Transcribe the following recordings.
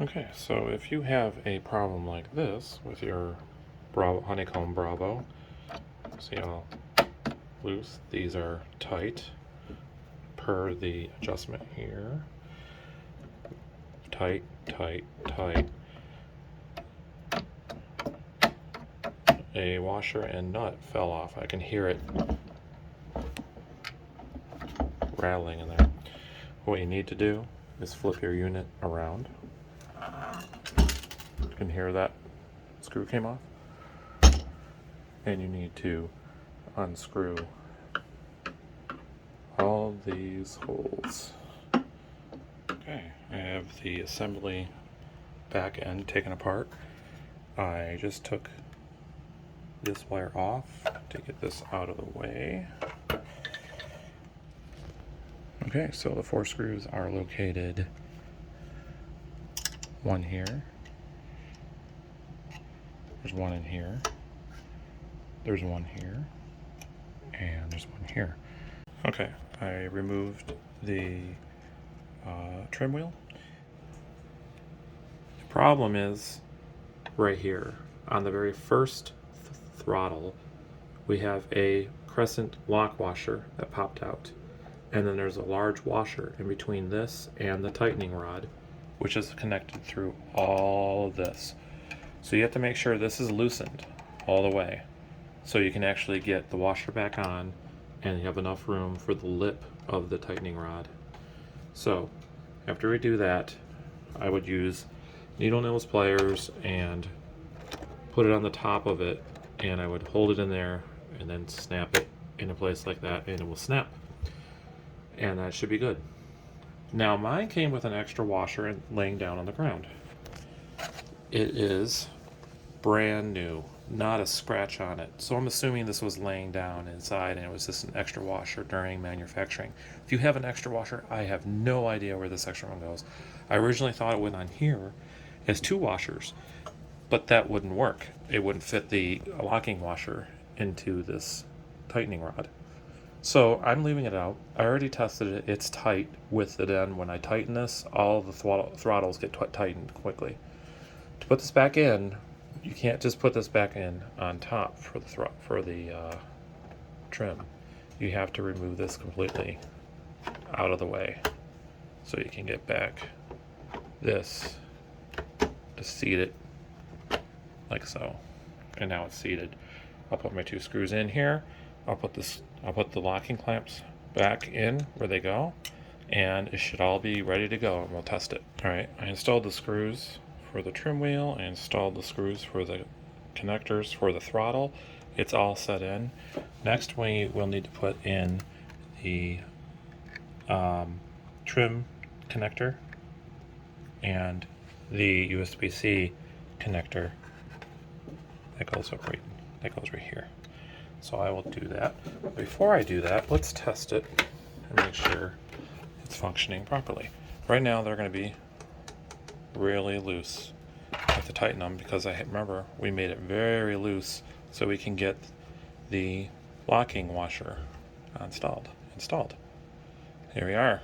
Okay, so if you have a problem like this with your Honeycomb Bravo, see how loose these are tight per the adjustment here. Tight, tight, tight. A washer and nut fell off. I can hear it rattling in there. What you need to do is flip your unit around. You can hear that screw came off. And you need to unscrew all these holes. Okay, I have the assembly back end taken apart. I just took this wire off to get this out of the way. Okay, so the 4 screws are located, one here, there's one in here, there's one here, and there's one here. Okay, I removed the trim wheel. The problem is right here on the very first throttle we have a crescent lock washer that popped out, and then there's a large washer in between this and the tightening rod, which is connected through all of this. So you have to make sure this is loosened all the way so you can actually get the washer back on and you have enough room for the lip of the tightening rod. So after we do that, I would use needle nose pliers and put it on the top of it, and I would hold it in there and then snap it in a place like that, and it will snap, and that should be good. Now mine came with an extra washer and laying down on the ground. It is brand new, not a scratch on it, so I'm assuming this was laying down inside and it was just an extra washer during manufacturing. If you have an extra washer, I have no idea where this extra one goes. I originally thought it went on here as 2 washers, but that wouldn't work. It wouldn't fit the locking washer into this tightening rod. So I'm leaving it out. I already tested it. It's tight with it in. When I tighten this, all the throttles get tightened quickly. To put this back in, you can't just put this back in on top for the trim. You have to remove this completely out of the way so you can get back this to seat it like so. And now it's seated. I'll put my 2 screws in here. I'll put the locking clamps back in where they go, and it should all be ready to go, and we'll test it. All right, I installed the screws for the trim wheel. I installed the screws for the connectors for the throttle. It's all set in. Next, we will need to put in the trim connector and the USB-C connector that goes right here. So I will do that. Before I do that, let's test it and make sure it's functioning properly. Right now they're going to be really loose. I have to tighten them because remember we made it very loose so we can get the locking washer installed. Here we are.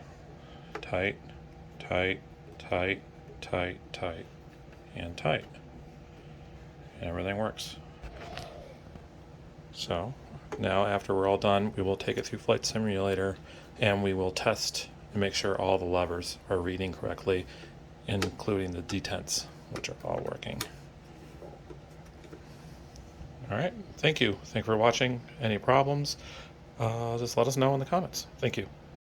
Tight, tight, tight, tight, tight, and tight. And everything works. So now after we're all done, we will take it through Flight Simulator and we will test and make sure all the levers are reading correctly, including the detents, which are all working. All right, thank you. Thank you for watching. Any problems, just let us know in the comments. Thank you.